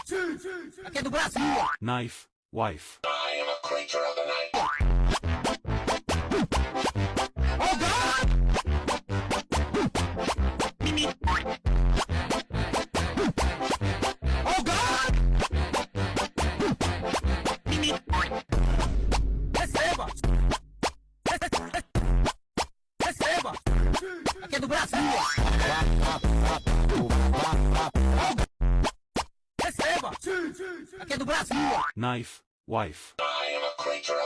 Receba! Aqui é do Brasil! Knife, wife. I am a creature of the night. Oh God! Oh God! Receba! Receba! Aqui é do Brasil! Receba! Aqui é do Brasil! Knife, wife. I am a creature of